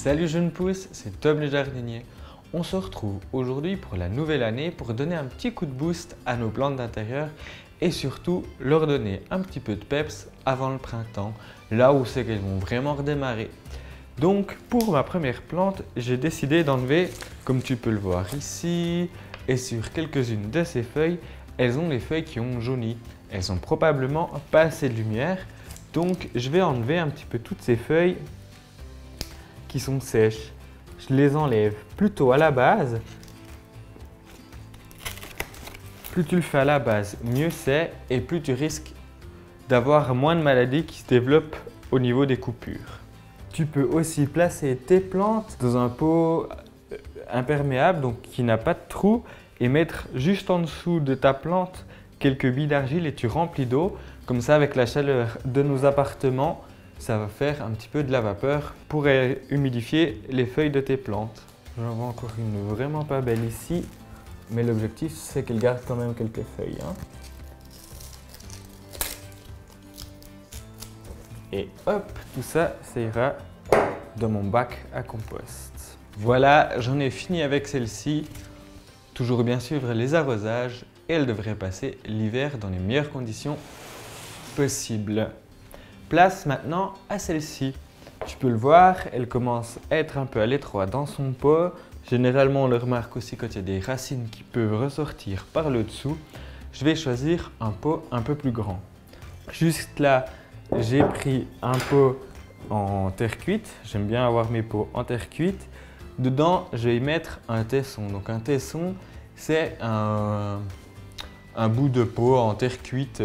Salut jeunes pousses, c'est Tom le jardinier. On se retrouve aujourd'hui pour la nouvelle année pour donner un petit coup de boost à nos plantes d'intérieur et surtout leur donner un petit peu de peps avant le printemps, là où c'est qu'elles vont vraiment redémarrer. Donc pour ma première plante, j'ai décidé d'enlever, comme tu peux le voir ici et sur quelques-unes de ces feuilles, elles ont les feuilles qui ont jauni. Elles ont probablement pas assez de lumière, donc je vais enlever un petit peu toutes ces feuilles qui sont sèches. Je les enlève plutôt à la base. Plus tu le fais à la base, mieux c'est et plus tu risques d'avoir moins de maladies qui se développent au niveau des coupures. Tu peux aussi placer tes plantes dans un pot imperméable, donc qui n'a pas de trou, et mettre juste en dessous de ta plante quelques billes d'argile et tu remplis d'eau. Comme ça, avec la chaleur de nos appartements, ça va faire un petit peu de la vapeur pour humidifier les feuilles de tes plantes. J'en vois encore une vraiment pas belle ici, mais l'objectif c'est qu'elle garde quand même quelques feuilles. Et hop, tout ça, ça ira dans mon bac à compost. Voilà, j'en ai fini avec celle-ci. Toujours bien suivre les arrosages et elle devrait passer l'hiver dans les meilleures conditions possibles. Place maintenant à celle-ci. Tu peux le voir, elle commence à être un peu à l'étroit dans son pot. Généralement, on le remarque aussi quand il y a des racines qui peuvent ressortir par le dessous. Je vais choisir un pot un peu plus grand. Juste là, j'ai pris un pot en terre cuite. J'aime bien avoir mes pots en terre cuite. Dedans, je vais y mettre un tesson. Donc un tesson, c'est un bout de pot en terre cuite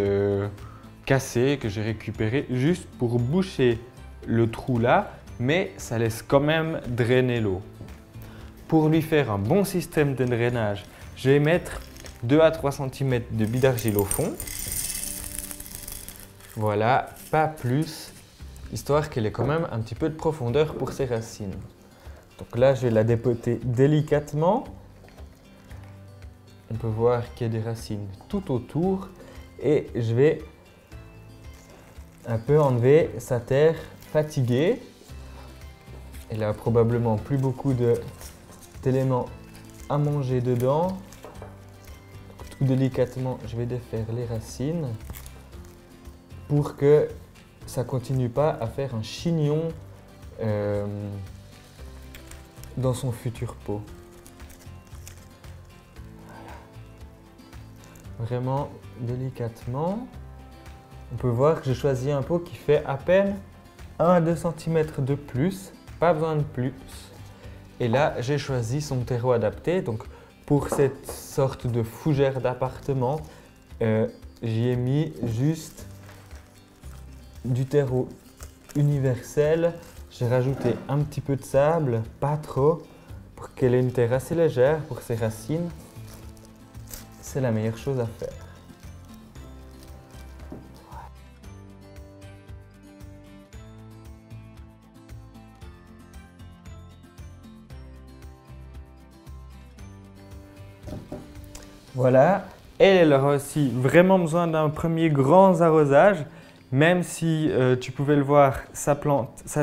cassé que j'ai récupéré juste pour boucher le trou là, mais ça laisse quand même drainer l'eau. Pour lui faire un bon système de drainage, je vais mettre 2 à 3 cm de billes d'argile au fond. Voilà, pas plus, histoire qu'elle ait quand même un petit peu de profondeur pour ses racines. Donc là, je vais la dépoter délicatement. On peut voir qu'il y a des racines tout autour et je vais un peu enlever sa terre fatiguée. Elle a probablement plus beaucoup d'éléments à manger dedans. Tout délicatement, je vais défaire les racines pour que ça ne continue pas à faire un chignon dans son futur pot. Voilà. Vraiment délicatement. On peut voir que j'ai choisi un pot qui fait à peine 1 à 2 cm de plus, pas besoin de plus. Et là, j'ai choisi son terreau adapté. Donc, pour cette sorte de fougère d'appartement, j'y ai mis juste du terreau universel. J'ai rajouté un petit peu de sable, pas trop, pour qu'elle ait une terre assez légère pour ses racines. C'est la meilleure chose à faire. Voilà, elle aura aussi vraiment besoin d'un premier grand arrosage, même si tu pouvais le voir, sa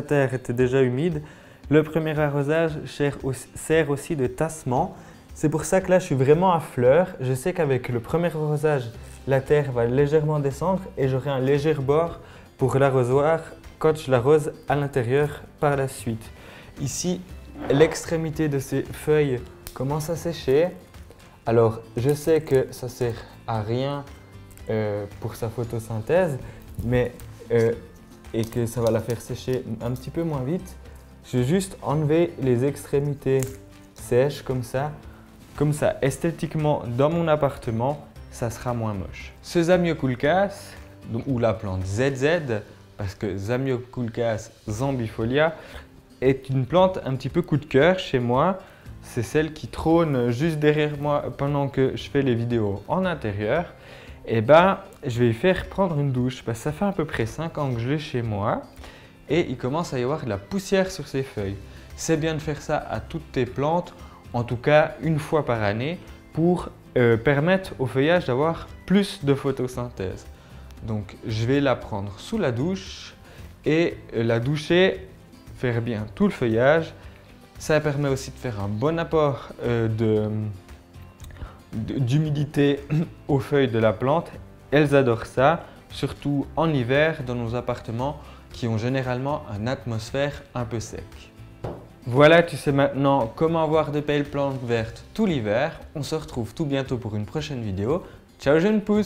terre était déjà humide. Le premier arrosage sert aussi de tassement. C'est pour ça que là, je suis vraiment à fleur. Je sais qu'avec le premier arrosage, la terre va légèrement descendre et j'aurai un léger bord pour l'arrosoir quand je l'arrose à l'intérieur par la suite. Ici, l'extrémité de ces feuilles commence à sécher. Alors, je sais que ça ne sert à rien pour sa photosynthèse, mais et que ça va la faire sécher un petit peu moins vite. Je vais juste enlever les extrémités sèches comme ça. Comme ça, esthétiquement, dans mon appartement, ça sera moins moche. Ce Zamioculcas, ou la plante ZZ, parce que Zamioculcas zambifolia, est une plante un petit peu coup de cœur chez moi. C'est celle qui trône juste derrière moi pendant que je fais les vidéos en intérieur. Et ben, je vais lui faire prendre une douche parce que ça fait à peu près 5 ans que je l'ai chez moi et il commence à y avoir de la poussière sur ses feuilles. C'est bien de faire ça à toutes tes plantes, en tout cas une fois par année, pour permettre au feuillage d'avoir plus de photosynthèse. Donc, je vais la prendre sous la douche et la doucher, faire bien tout le feuillage Ça permet aussi de faire un bon apport d'humidité aux feuilles de la plante. Elles adorent ça, surtout en hiver dans nos appartements qui ont généralement une atmosphère un peu sec. Voilà, tu sais maintenant comment avoir de belles plantes vertes tout l'hiver. On se retrouve tout bientôt pour une prochaine vidéo. Ciao jeunes pousses!